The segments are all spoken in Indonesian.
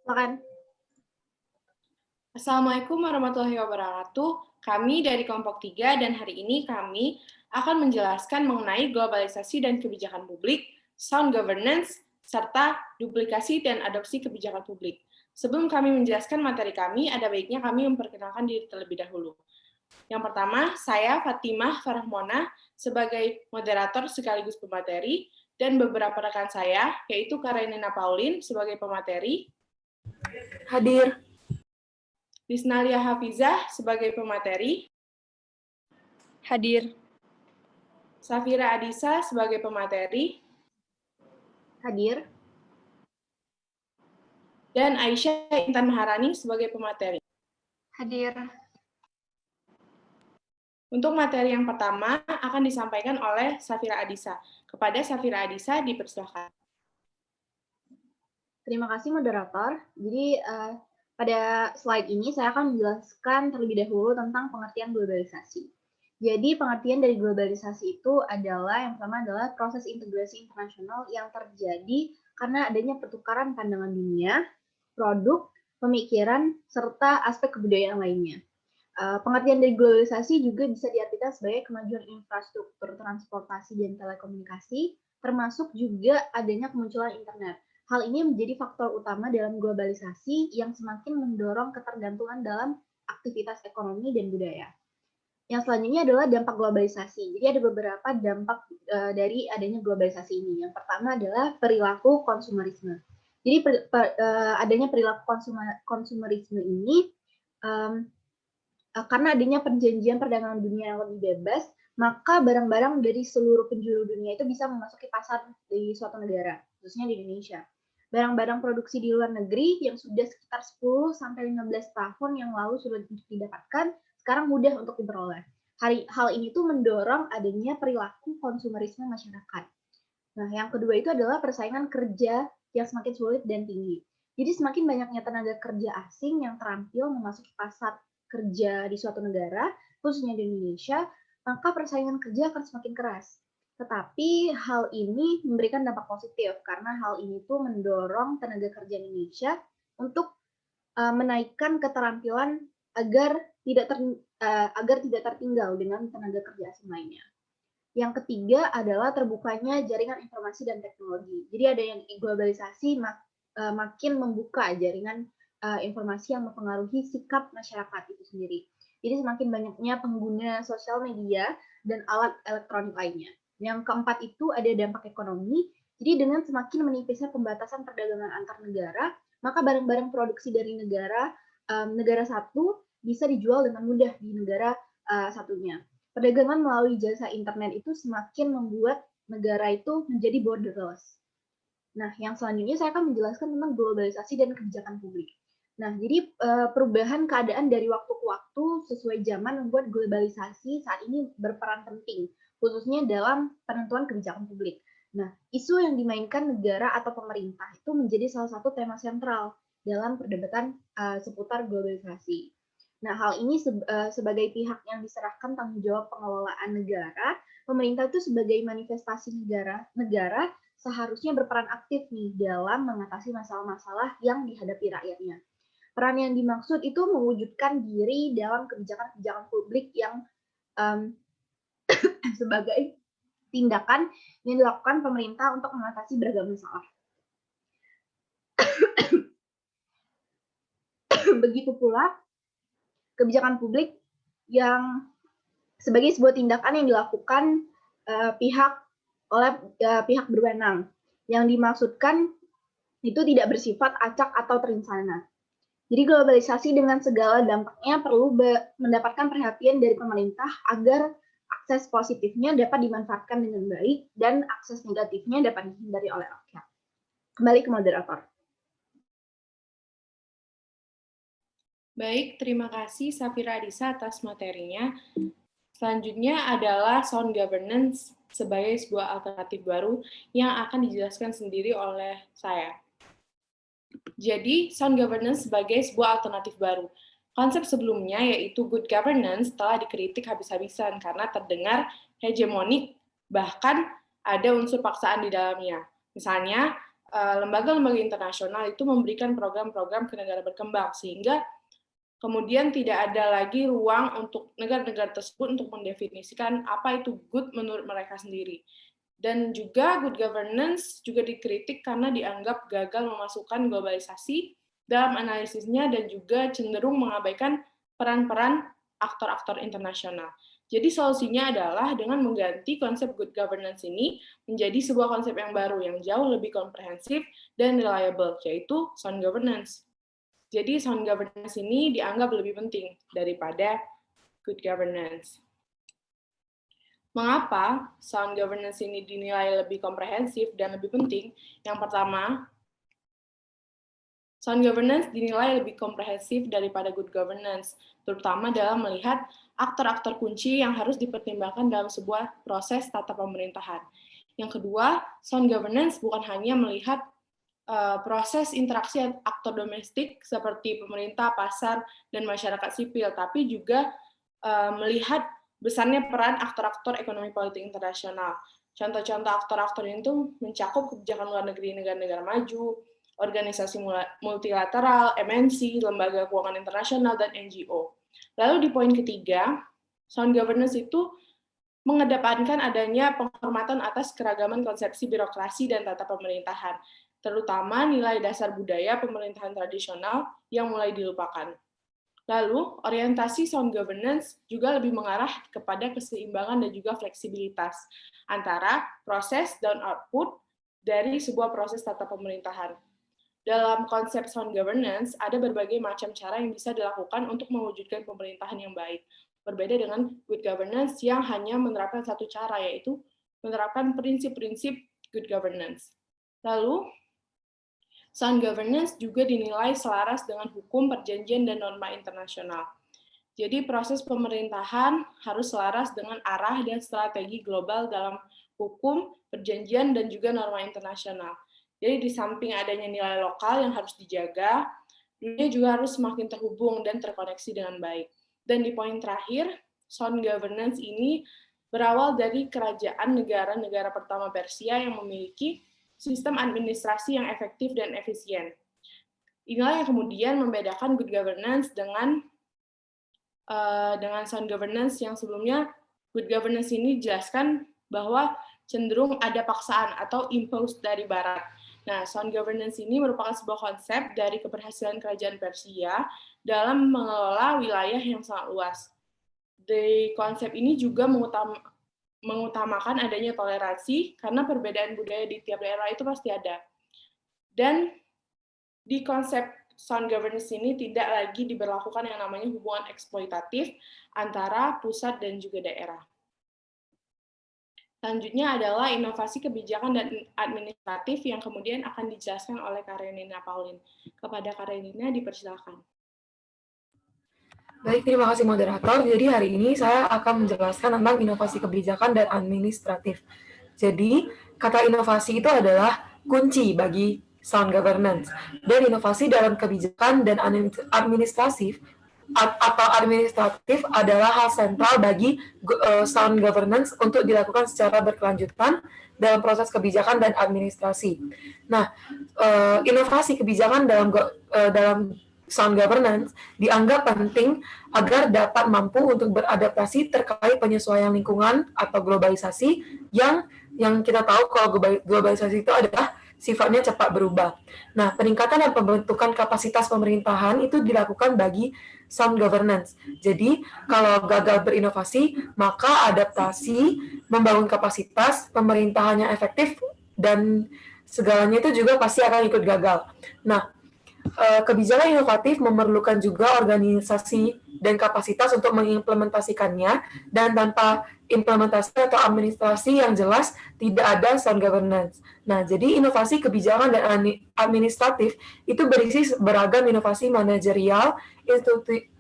Silakan. Assalamualaikum warahmatullahi wabarakatuh. Kami dari kelompok 3 dan hari ini kami akan menjelaskan mengenai globalisasi dan kebijakan publik, sound governance, serta duplikasi dan adopsi kebijakan publik. Sebelum kami menjelaskan materi kami, ada baiknya kami memperkenalkan diri terlebih dahulu. Yang pertama, saya Fatimah Farahmona sebagai moderator sekaligus pemateri, dan beberapa rekan saya, yaitu Karenina Paulin sebagai pemateri, Hadir. Lisnalia Hafizah sebagai pemateri, Hadir. Safira Adisa sebagai pemateri, Hadir. dan Aisyah Intan Maharani sebagai pemateri. Hadir. Untuk materi yang pertama akan disampaikan oleh Safira Adisa. Kepada Safira Adisa dipersilakan. Terima kasih moderator. Jadi pada slide ini saya akan menjelaskan terlebih dahulu tentang pengertian globalisasi. Jadi pengertian dari globalisasi itu adalah yang pertama adalah proses integrasi internasional yang terjadi karena adanya pertukaran pandangan dunia, produk, pemikiran, serta aspek kebudayaan lainnya. Pengertian dari globalisasi juga bisa diartikan sebagai kemajuan infrastruktur transportasi dan telekomunikasi, termasuk juga adanya kemunculan internet. Hal ini menjadi faktor utama dalam globalisasi yang semakin mendorong ketergantungan dalam aktivitas ekonomi dan budaya. Yang selanjutnya adalah dampak globalisasi. Jadi ada beberapa dampak dari adanya globalisasi ini. Yang pertama adalah perilaku konsumerisme. Jadi adanya perilaku konsumerisme ini karena adanya perjanjian perdagangan dunia yang lebih bebas, maka barang-barang dari seluruh penjuru dunia itu bisa memasuki pasar di suatu negara, khususnya di Indonesia. Barang-barang produksi di luar negeri yang sudah sekitar 10-15 tahun yang lalu sudah didapatkan, sekarang mudah untuk diperoleh. Hal ini tuh mendorong adanya perilaku konsumerisme masyarakat. Nah, yang kedua itu adalah persaingan kerja yang semakin sulit dan tinggi. Jadi semakin banyaknya tenaga kerja asing yang terampil memasuki pasar kerja di suatu negara, khususnya di Indonesia, maka persaingan kerja akan semakin keras. Tetapi hal ini memberikan dampak positif karena hal ini tuh mendorong tenaga kerja Indonesia untuk menaikkan keterampilan agar tidak tertinggal dengan tenaga kerja asing lainnya. Yang ketiga adalah terbukanya jaringan informasi dan teknologi. Jadi ada yang globalisasi makin membuka jaringan informasi yang mempengaruhi sikap masyarakat itu sendiri. Jadi semakin banyaknya pengguna sosial media dan alat elektronik lainnya. Yang keempat itu ada dampak ekonomi. Jadi dengan semakin menipisnya pembatasan perdagangan antar negara, maka barang-barang produksi dari negara satu bisa dijual dengan mudah di negara satunya. Perdagangan melalui jasa internet itu semakin membuat negara itu menjadi borderless. Nah, yang selanjutnya saya akan menjelaskan tentang globalisasi dan kebijakan publik. Nah, jadi perubahan keadaan dari waktu ke waktu sesuai zaman membuat globalisasi saat ini berperan penting, khususnya dalam penentuan kebijakan publik. Nah, isu yang dimainkan negara atau pemerintah itu menjadi salah satu tema sentral dalam perdebatan seputar globalisasi. Nah, hal ini sebagai pihak yang diserahkan tanggung jawab pengelolaan negara, pemerintah itu sebagai manifestasi negara seharusnya berperan aktif nih dalam mengatasi masalah-masalah yang dihadapi rakyatnya. Peran yang dimaksud itu mewujudkan diri dalam kebijakan-kebijakan publik yang sebagai tindakan yang dilakukan pemerintah untuk mengatasi beragam masalah. Begitu pula kebijakan publik yang sebagai sebuah tindakan yang dilakukan oleh pihak berwenang yang dimaksudkan itu tidak bersifat acak atau terencana. Jadi globalisasi dengan segala dampaknya perlu mendapatkan perhatian dari pemerintah agar akses positifnya dapat dimanfaatkan dengan baik dan akses negatifnya dapat dihindari oleh rakyat. Kembali ke moderator. Baik, terima kasih Safira Adisa atas materinya. Selanjutnya adalah sound governance sebagai sebuah alternatif baru yang akan dijelaskan sendiri oleh saya. Jadi, sound governance sebagai sebuah alternatif baru. Konsep sebelumnya yaitu good governance telah dikritik habis-habisan karena terdengar hegemonik, bahkan ada unsur paksaan di dalamnya. Misalnya, lembaga-lembaga internasional itu memberikan program-program ke negara berkembang, sehingga kemudian tidak ada lagi ruang untuk negara-negara tersebut untuk mendefinisikan apa itu good menurut mereka sendiri. Dan juga good governance juga dikritik karena dianggap gagal memasukkan globalisasi dalam analisisnya dan juga cenderung mengabaikan peran-peran aktor-aktor internasional. Jadi solusinya adalah dengan mengganti konsep good governance ini menjadi sebuah konsep yang baru, yang jauh lebih komprehensif dan reliable, yaitu sound governance. Jadi sound governance ini dianggap lebih penting daripada good governance. Mengapa sound governance ini dinilai lebih komprehensif dan lebih penting? Yang pertama, sound governance dinilai lebih komprehensif daripada good governance, terutama dalam melihat aktor-aktor kunci yang harus dipertimbangkan dalam sebuah proses tata pemerintahan. Yang kedua, sound governance bukan hanya melihat proses interaksi aktor domestik seperti pemerintah, pasar, dan masyarakat sipil, tapi juga melihat besarnya peran aktor-aktor ekonomi politik internasional. Contoh-contoh aktor-aktor itu mencakup kebijakan luar negeri negara-negara maju, organisasi multilateral, MNC, lembaga keuangan internasional, dan NGO. Lalu di poin ketiga, sound governance itu mengedepankan adanya penghormatan atas keragaman konsepsi birokrasi dan tata pemerintahan, terutama nilai dasar budaya pemerintahan tradisional yang mulai dilupakan. Lalu, orientasi sound governance juga lebih mengarah kepada keseimbangan dan juga fleksibilitas antara proses dan output dari sebuah proses tata pemerintahan. Dalam konsep sound governance, ada berbagai macam cara yang bisa dilakukan untuk mewujudkan pemerintahan yang baik. Berbeda dengan good governance yang hanya menerapkan satu cara, yaitu menerapkan prinsip-prinsip good governance. Lalu, sound governance juga dinilai selaras dengan hukum, perjanjian, dan norma internasional. Jadi proses pemerintahan harus selaras dengan arah dan strategi global dalam hukum, perjanjian, dan juga norma internasional. Jadi di samping adanya nilai lokal yang harus dijaga, dunia juga harus semakin terhubung dan terkoneksi dengan baik. Dan di poin terakhir, sound governance ini berawal dari kerajaan negara-negara pertama Persia yang memiliki sistem administrasi yang efektif dan efisien. Inilah yang kemudian membedakan good governance dengan sound governance yang sebelumnya. Good governance ini dijelaskan bahwa cenderung ada paksaan atau imposed dari barat. Nah, sound governance ini merupakan sebuah konsep dari keberhasilan kerajaan Persia dalam mengelola wilayah yang sangat luas. Di konsep ini juga mengutamakan adanya toleransi, karena perbedaan budaya di tiap daerah itu pasti ada. Dan di konsep sound governance ini tidak lagi diberlakukan yang namanya hubungan eksploitatif antara pusat dan juga daerah. Selanjutnya adalah inovasi kebijakan dan administratif yang kemudian akan dijelaskan oleh Karenina Pauline. Kepada Karenina, dipersilakan. Baik, terima kasih moderator. Jadi hari ini saya akan menjelaskan tentang inovasi kebijakan dan administratif. Jadi, kata inovasi itu adalah kunci bagi sound governance. Dan inovasi dalam kebijakan dan administratif adalah hal sentral bagi sound governance untuk dilakukan secara berkelanjutan dalam proses kebijakan dan administrasi. Nah, inovasi kebijakan dalam sound governance dianggap penting agar dapat mampu untuk beradaptasi terkait penyesuaian lingkungan atau globalisasi yang kita tahu kalau globalisasi itu adalah sifatnya cepat berubah. Nah, peningkatan dan pembentukan kapasitas pemerintahan itu dilakukan bagi sound governance. Jadi, kalau gagal berinovasi, maka adaptasi, membangun kapasitas, pemerintahannya efektif, dan segalanya itu juga pasti akan ikut gagal. Nah, kebijakan inovatif memerlukan juga organisasi dan kapasitas untuk mengimplementasikannya, dan tanpa implementasi atau administrasi yang jelas, tidak ada sound governance. Nah, jadi inovasi kebijakan dan administratif itu berisi beragam inovasi manajerial,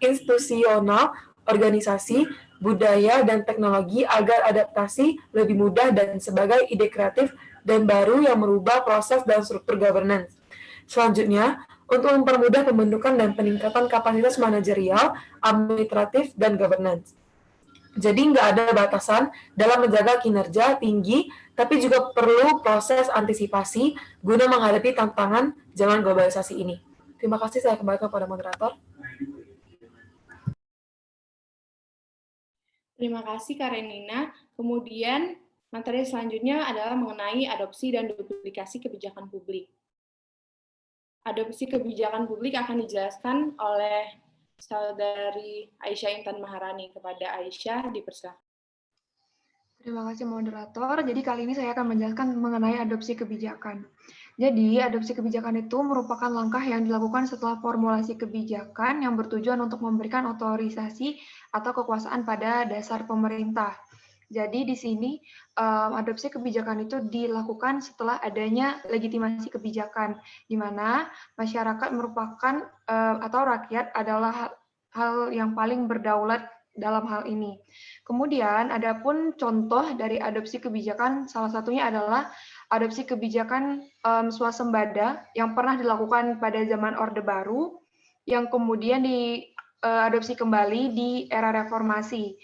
institusional, organisasi, budaya, dan teknologi agar adaptasi lebih mudah dan sebagai ide kreatif dan baru yang merubah proses dan struktur governance. Selanjutnya, untuk mempermudah pembentukan dan peningkatan kapasitas manajerial, administratif, dan governance. Jadi nggak ada batasan dalam menjaga kinerja tinggi, tapi juga perlu proses antisipasi guna menghadapi tantangan zaman globalisasi ini. Terima kasih, saya kembalikan kepada moderator. Terima kasih Kak Renina. Kemudian materi selanjutnya adalah mengenai adopsi dan duplikasi kebijakan publik. Adopsi kebijakan publik akan dijelaskan oleh Saudari Aisyah Intan Maharani. Kepada Aisyah, dipersilakan. Terima kasih moderator. Jadi kali ini saya akan menjelaskan mengenai adopsi kebijakan. Jadi adopsi kebijakan itu merupakan langkah yang dilakukan setelah formulasi kebijakan yang bertujuan untuk memberikan otorisasi atau kekuasaan pada dasar pemerintah. Jadi di sini adopsi kebijakan itu dilakukan setelah adanya legitimasi kebijakan, di mana masyarakat merupakan atau rakyat adalah hal yang paling berdaulat dalam hal ini. Kemudian, adapun contoh dari adopsi kebijakan, salah satunya adalah adopsi kebijakan swasembada yang pernah dilakukan pada zaman Orde Baru, yang kemudian diadopsi kembali di era reformasi.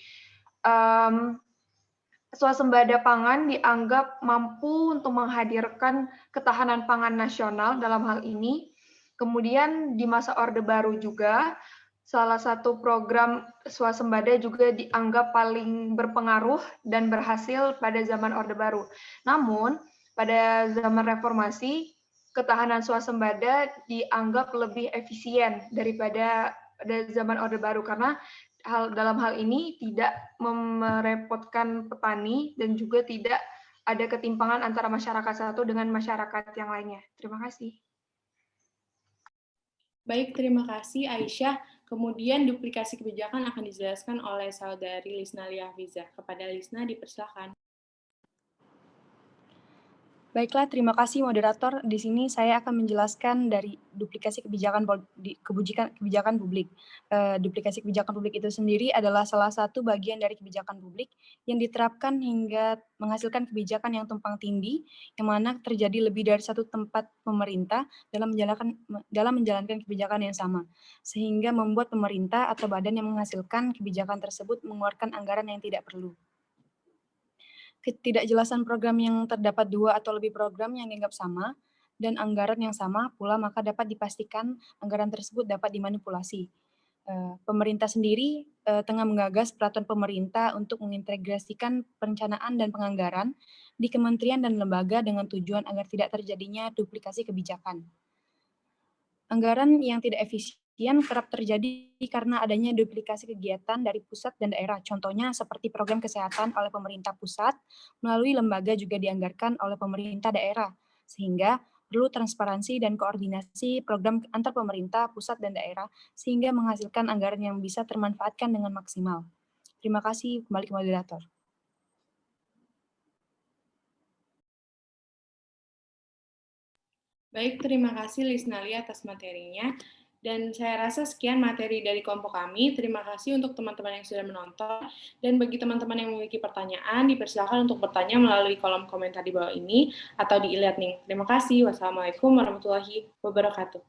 Swasembada pangan dianggap mampu untuk menghadirkan ketahanan pangan nasional dalam hal ini. Kemudian di masa Orde Baru juga, salah satu program swasembada juga dianggap paling berpengaruh dan berhasil pada zaman Orde Baru. Namun, pada zaman reformasi, ketahanan swasembada dianggap lebih efisien daripada zaman Orde Baru karena dalam hal ini tidak merepotkan petani dan juga tidak ada ketimpangan antara masyarakat satu dengan masyarakat yang lainnya. Terima kasih. Baik, terima kasih Aisyah. Kemudian duplikasi kebijakan akan dijelaskan oleh Saudari Lisna Liafizah. Kepada Lisna, dipersilakan. Baiklah, terima kasih moderator. Di sini saya akan menjelaskan dari duplikasi kebijakan publik. Duplikasi kebijakan publik itu sendiri adalah salah satu bagian dari kebijakan publik yang diterapkan hingga menghasilkan kebijakan yang tumpang tindih, yang mana terjadi lebih dari satu tempat pemerintah dalam menjalankan kebijakan yang sama, sehingga membuat pemerintah atau badan yang menghasilkan kebijakan tersebut mengeluarkan anggaran yang tidak perlu. Ketidakjelasan program yang terdapat dua atau lebih program yang dianggap sama dan anggaran yang sama pula, maka dapat dipastikan anggaran tersebut dapat dimanipulasi. Pemerintah sendiri tengah menggagas peraturan pemerintah untuk mengintegrasikan perencanaan dan penganggaran di kementerian dan lembaga dengan tujuan agar tidak terjadinya duplikasi kebijakan. Anggaran yang tidak efisien kerap terjadi karena adanya duplikasi kegiatan dari pusat dan daerah. Contohnya seperti program kesehatan oleh pemerintah pusat, melalui lembaga juga dianggarkan oleh pemerintah daerah, sehingga perlu transparansi dan koordinasi program antar pemerintah pusat dan daerah, sehingga menghasilkan anggaran yang bisa termanfaatkan dengan maksimal. Terima kasih, kembali ke moderator. Baik, terima kasih Lisnali atas materinya. Dan saya rasa sekian materi dari kelompok kami. Terima kasih untuk teman-teman yang sudah menonton. Dan bagi teman-teman yang memiliki pertanyaan, dipersilakan untuk bertanya melalui kolom komentar di bawah ini atau di e-learning. Terima kasih. Wassalamualaikum warahmatullahi wabarakatuh.